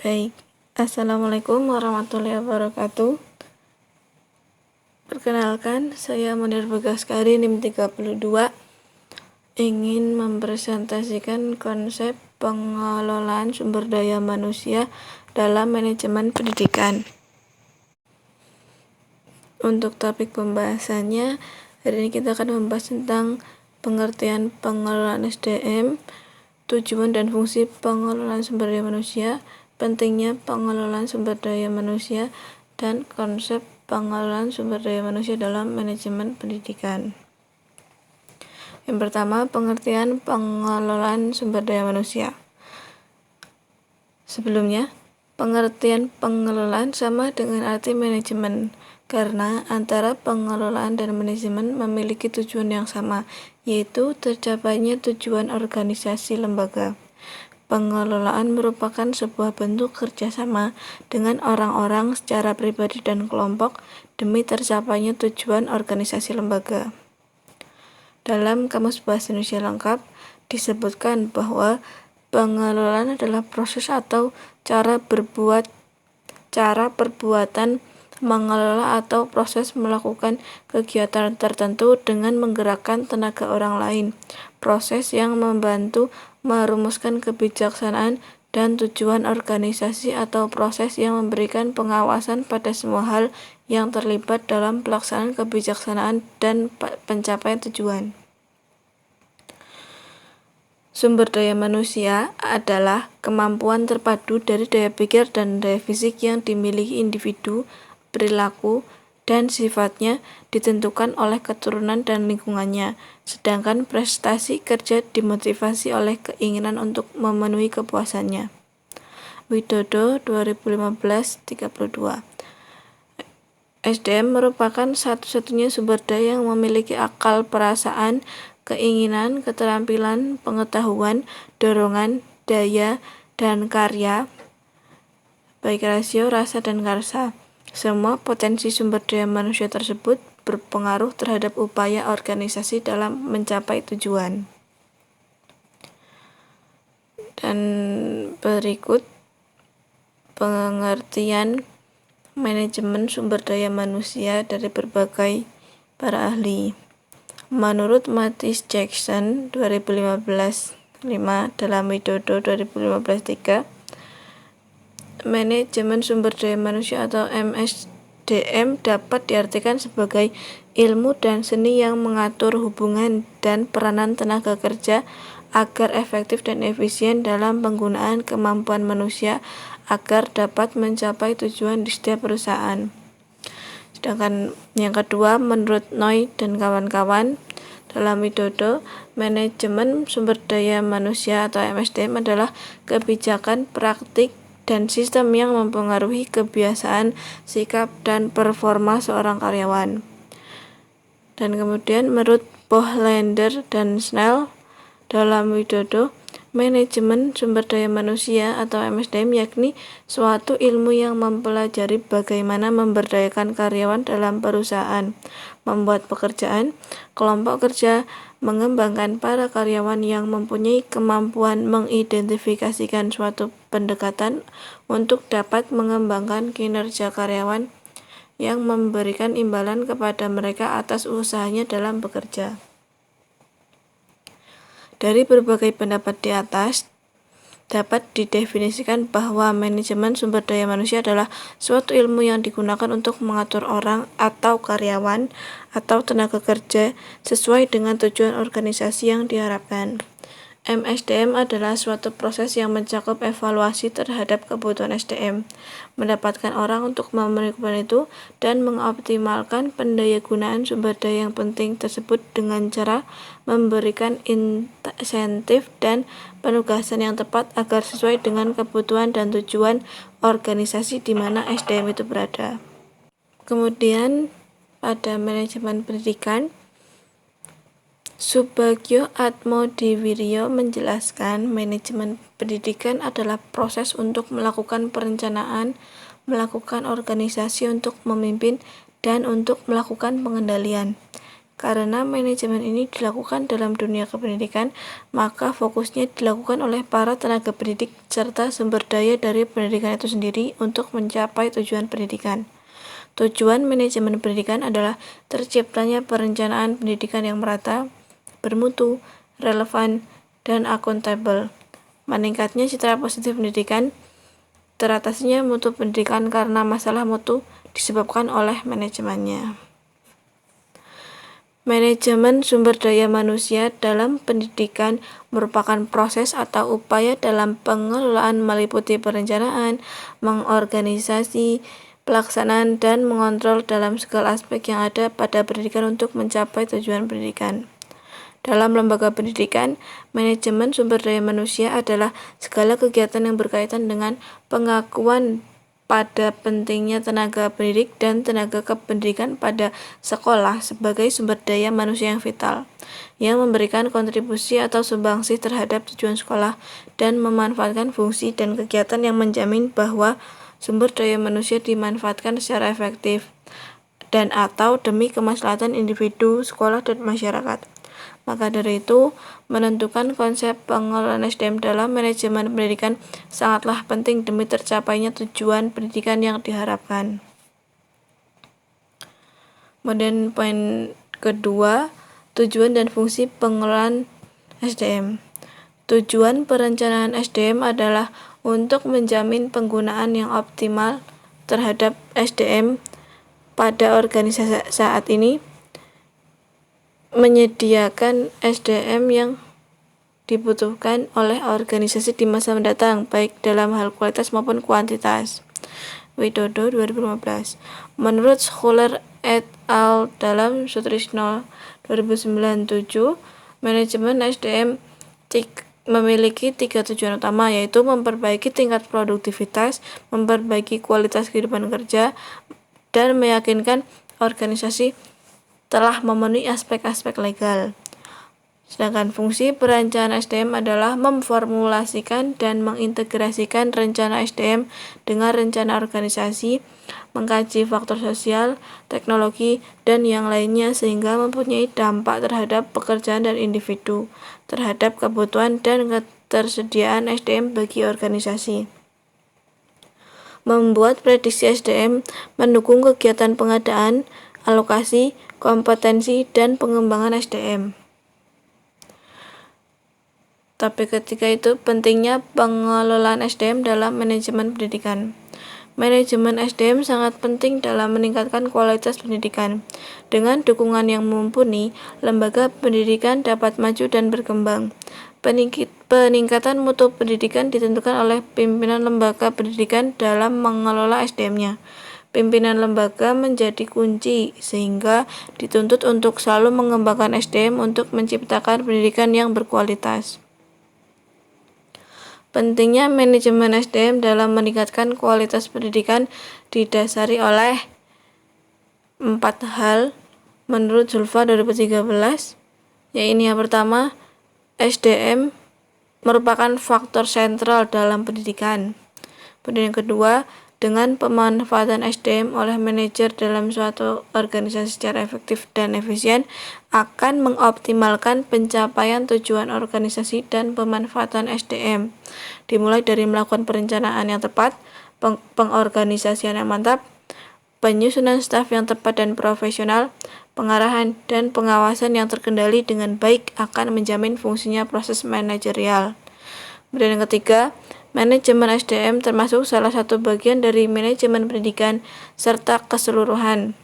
Baik, Assalamualaikum warahmatullahi wabarakatuh. Perkenalkan, saya Munir Bagaskari NIM 32 ingin mempresentasikan konsep pengelolaan sumber daya manusia dalam manajemen pendidikan. Untuk topik pembahasannya, hari ini kita akan membahas tentang pengertian pengelolaan SDM, tujuan dan fungsi pengelolaan sumber daya manusia, pentingnya pengelolaan sumber daya manusia, dan konsep pengelolaan sumber daya manusia dalam manajemen pendidikan. Yang pertama, pengertian pengelolaan sumber daya manusia. Sebelumnya, pengertian pengelolaan sama dengan arti manajemen, karena antara pengelolaan dan manajemen memiliki tujuan yang sama, yaitu tercapainya tujuan organisasi lembaga. Pengelolaan merupakan sebuah bentuk kerjasama dengan orang-orang secara pribadi dan kelompok demi tercapainya tujuan organisasi lembaga. Dalam Kamus Bahasa Indonesia Lengkap disebutkan bahwa pengelolaan adalah proses atau cara perbuatan mengelola atau proses melakukan kegiatan tertentu dengan menggerakkan tenaga orang lain, proses yang membantu merumuskan kebijaksanaan dan tujuan organisasi atau proses yang memberikan pengawasan pada semua hal yang terlibat dalam pelaksanaan kebijaksanaan dan pencapaian tujuan. Sumber daya manusia adalah kemampuan terpadu dari daya pikir dan daya fisik yang dimiliki individu, perilaku, dan sifatnya ditentukan oleh keturunan dan lingkungannya, sedangkan prestasi kerja dimotivasi oleh keinginan untuk memenuhi kepuasannya. Widodo 2015-32. SDM merupakan satu-satunya sumber daya yang memiliki akal, perasaan, keinginan, keterampilan, pengetahuan, dorongan, daya, dan karya, baik rasio, rasa, dan karsa. Semua potensi sumber daya manusia tersebut berpengaruh terhadap upaya organisasi dalam mencapai tujuan. Dan berikut pengertian manajemen sumber daya manusia dari berbagai para ahli. Menurut Mattis Jackson 2015-5 dalam Widodo 2015-3, manajemen sumber daya manusia atau MSDM dapat diartikan sebagai ilmu dan seni yang mengatur hubungan dan peranan tenaga kerja agar efektif dan efisien dalam penggunaan kemampuan manusia agar dapat mencapai tujuan di setiap perusahaan. Sedangkan yang kedua, menurut Noy dan kawan-kawan dalam Widodo, manajemen sumber daya manusia atau MSDM adalah kebijakan, praktik, dan sistem yang mempengaruhi kebiasaan, sikap, dan performa seorang karyawan. Dan kemudian menurut Bohlander dan Snell dalam Widodo, manajemen sumber daya manusia atau MSDM yakni suatu ilmu yang mempelajari bagaimana memberdayakan karyawan dalam perusahaan, membuat pekerjaan, kelompok kerja, mengembangkan para karyawan yang mempunyai kemampuan mengidentifikasikan suatu pendekatan untuk dapat mengembangkan kinerja karyawan yang memberikan imbalan kepada mereka atas usahanya dalam bekerja. Dari berbagai pendapat di atas, dapat didefinisikan bahwa manajemen sumber daya manusia adalah suatu ilmu yang digunakan untuk mengatur orang atau karyawan atau tenaga kerja sesuai dengan tujuan organisasi yang diharapkan. MSDM adalah suatu proses yang mencakup evaluasi terhadap kebutuhan SDM, mendapatkan orang untuk memenuhi kebutuhan itu, dan mengoptimalkan pendayagunaan sumber daya yang penting tersebut dengan cara memberikan insentif dan penugasan yang tepat agar sesuai dengan kebutuhan dan tujuan organisasi di mana SDM itu berada. Kemudian pada manajemen pendidikan, Subagio Atmodiwiryo menjelaskan manajemen pendidikan adalah proses untuk melakukan perencanaan, melakukan organisasi untuk memimpin, dan untuk melakukan pengendalian. Karena manajemen ini dilakukan dalam dunia kependidikan, maka fokusnya dilakukan oleh para tenaga pendidik serta sumber daya dari pendidikan itu sendiri untuk mencapai tujuan pendidikan. Tujuan manajemen pendidikan adalah terciptanya perencanaan pendidikan yang merata, bermutu, relevan, dan akuntabel. Meningkatnya citra positif pendidikan, teratasinya mutu pendidikan karena masalah mutu disebabkan oleh manajemennya. Manajemen sumber daya manusia dalam pendidikan merupakan proses atau upaya dalam pengelolaan meliputi perencanaan, mengorganisasi, pelaksanaan, dan mengontrol dalam segala aspek yang ada pada pendidikan untuk mencapai tujuan pendidikan. Dalam lembaga pendidikan, manajemen sumber daya manusia adalah segala kegiatan yang berkaitan dengan pengakuan pada pentingnya tenaga pendidik dan tenaga kependidikan pada sekolah sebagai sumber daya manusia yang vital, yang memberikan kontribusi atau sumbangsi terhadap tujuan sekolah dan memanfaatkan fungsi dan kegiatan yang menjamin bahwa sumber daya manusia dimanfaatkan secara efektif dan atau demi kemaslahatan individu, sekolah, dan masyarakat. Maka dari itu, menentukan konsep pengelolaan SDM dalam manajemen pendidikan sangatlah penting demi tercapainya tujuan pendidikan yang diharapkan. Kemudian poin kedua, tujuan dan fungsi pengelolaan SDM. Tujuan perencanaan SDM adalah untuk menjamin penggunaan yang optimal terhadap SDM pada organisasi saat ini, menyediakan SDM yang dibutuhkan oleh organisasi di masa mendatang, baik dalam hal kualitas maupun kuantitas. Widodo 2015. Menurut Schuler et al. Dalam Sutrisno 2009-7, manajemen SDM memiliki 3 tujuan utama, yaitu memperbaiki tingkat produktivitas, memperbaiki kualitas kehidupan kerja, dan meyakinkan organisasi telah memenuhi aspek-aspek legal. Sedangkan fungsi perencanaan SDM adalah memformulasikan dan mengintegrasikan rencana SDM dengan rencana organisasi, mengkaji faktor sosial, teknologi, dan yang lainnya sehingga mempunyai dampak terhadap pekerjaan dan individu, terhadap kebutuhan dan ketersediaan SDM bagi organisasi. Membuat prediksi SDM, mendukung kegiatan pengadaan, alokasi, kompetensi, dan pengembangan SDM. Tapi ketika itu pentingnya pengelolaan SDM dalam manajemen pendidikan. Manajemen SDM sangat penting dalam meningkatkan kualitas pendidikan. Dengan dukungan yang mumpuni, lembaga pendidikan dapat maju dan berkembang. Peningkatan mutu pendidikan ditentukan oleh pimpinan lembaga pendidikan dalam mengelola SDM-nya. Pimpinan lembaga menjadi kunci sehingga dituntut untuk selalu mengembangkan SDM untuk menciptakan pendidikan yang berkualitas. Pentingnya manajemen SDM dalam meningkatkan kualitas pendidikan didasari oleh 4 hal menurut Zulfa 2013, yaitu yang pertama, SDM merupakan faktor sentral dalam pendidikan. Kemudian yang kedua, dengan pemanfaatan SDM oleh manajer dalam suatu organisasi secara efektif dan efisien akan mengoptimalkan pencapaian tujuan organisasi dan pemanfaatan SDM, dimulai dari melakukan perencanaan yang tepat, pengorganisasian yang mantap, penyusunan staf yang tepat dan profesional, pengarahan dan pengawasan yang terkendali dengan baik akan menjamin fungsinya proses manajerial. Kemudian yang ketiga, manajemen SDM termasuk salah satu bagian dari manajemen pendidikan serta keseluruhan.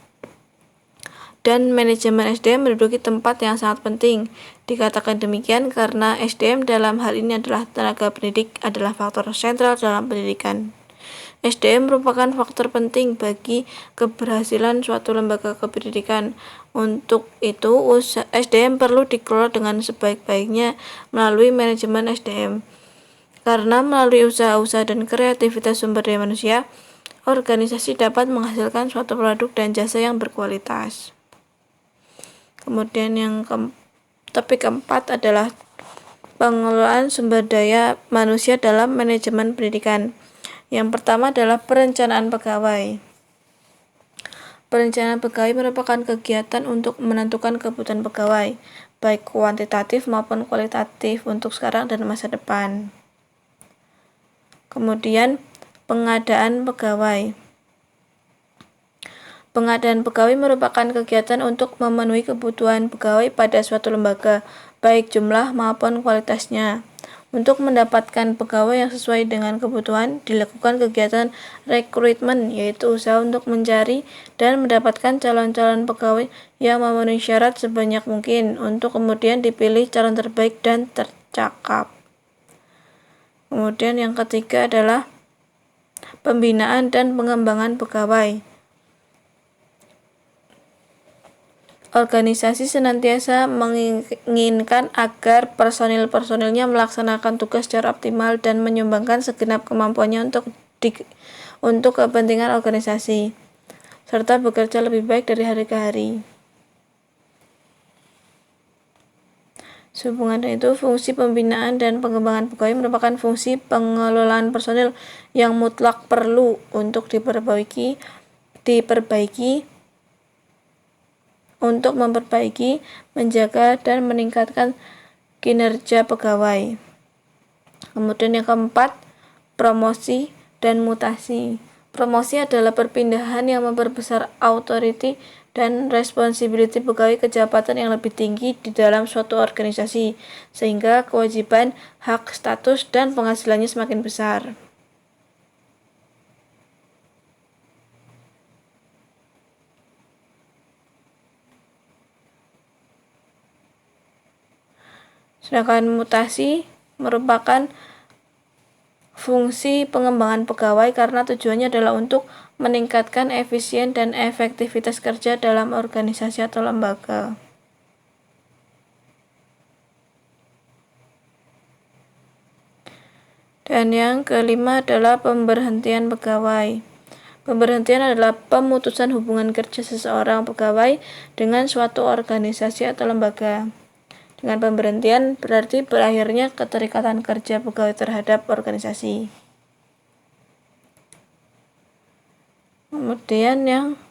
Dan manajemen SDM menduduki tempat yang sangat penting. Dikatakan demikian karena SDM dalam hal ini adalah tenaga pendidik adalah faktor sentral dalam pendidikan. SDM merupakan faktor penting bagi keberhasilan suatu lembaga kependidikan. Untuk itu, SDM perlu dikelola dengan sebaik-baiknya melalui manajemen SDM. Karena melalui usaha-usaha dan kreativitas sumber daya manusia, organisasi dapat menghasilkan suatu produk dan jasa yang berkualitas. Kemudian topik keempat adalah pengelolaan sumber daya manusia dalam manajemen pendidikan. Yang pertama adalah perencanaan pegawai. Perencanaan pegawai merupakan kegiatan untuk menentukan kebutuhan pegawai, baik kuantitatif maupun kualitatif untuk sekarang dan masa depan. Kemudian, pengadaan pegawai. Pengadaan pegawai merupakan kegiatan untuk memenuhi kebutuhan pegawai pada suatu lembaga, baik jumlah maupun kualitasnya. Untuk mendapatkan pegawai yang sesuai dengan kebutuhan, dilakukan kegiatan rekrutmen, yaitu usaha untuk mencari dan mendapatkan calon-calon pegawai yang memenuhi syarat sebanyak mungkin, untuk kemudian dipilih calon terbaik dan tercakap. Kemudian yang ketiga adalah pembinaan dan pengembangan pegawai. Organisasi senantiasa menginginkan agar personil-personilnya melaksanakan tugas secara optimal dan menyumbangkan segenap kemampuannya untuk kepentingan organisasi, serta bekerja lebih baik dari hari ke hari. Sehubungan dengan itu, fungsi pembinaan dan pengembangan pegawai merupakan fungsi pengelolaan personil yang mutlak perlu untuk diperbaiki untuk memperbaiki, menjaga, dan meningkatkan kinerja pegawai. Kemudian yang keempat, promosi dan mutasi. Promosi adalah perpindahan yang memperbesar authority dan responsibility pegawai ke jabatan yang lebih tinggi di dalam suatu organisasi, sehingga kewajiban, hak, status, dan penghasilannya semakin besar. Sedangkan mutasi merupakan fungsi pengembangan pegawai karena tujuannya adalah untuk meningkatkan efisien dan efektivitas kerja dalam organisasi atau lembaga. Dan yang kelima adalah pemberhentian pegawai. Pemberhentian adalah pemutusan hubungan kerja seseorang pegawai dengan suatu organisasi atau lembaga. Dengan pemberhentian berarti berakhirnya keterikatan kerja pegawai terhadap organisasi. Kemudian yang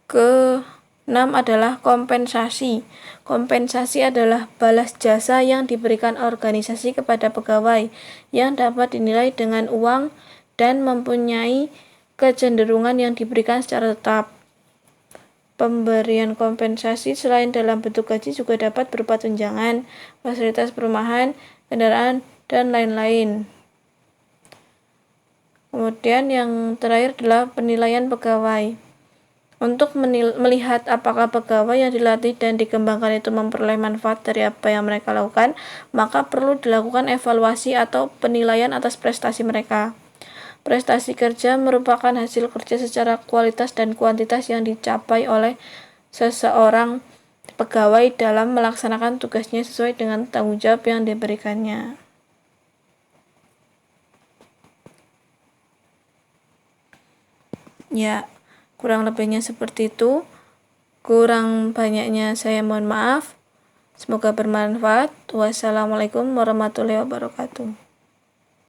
ke-6 adalah kompensasi. Kompensasi adalah balas jasa yang diberikan organisasi kepada pegawai yang dapat dinilai dengan uang dan mempunyai kecenderungan yang diberikan secara tetap. Pemberian kompensasi selain dalam bentuk gaji juga dapat berupa tunjangan, fasilitas perumahan, kendaraan, dan lain-lain. Kemudian yang terakhir adalah penilaian pegawai. Untuk melihat apakah pegawai yang dilatih dan dikembangkan itu memperoleh manfaat dari apa yang mereka lakukan, maka perlu dilakukan evaluasi atau penilaian atas prestasi mereka. Prestasi kerja merupakan hasil kerja secara kualitas dan kuantitas yang dicapai oleh seseorang pegawai dalam melaksanakan tugasnya sesuai dengan tanggung jawab yang diberikannya. Ya, kurang lebihnya seperti itu. Kurang banyaknya saya mohon maaf. Semoga bermanfaat. Wassalamualaikum warahmatullahi wabarakatuh.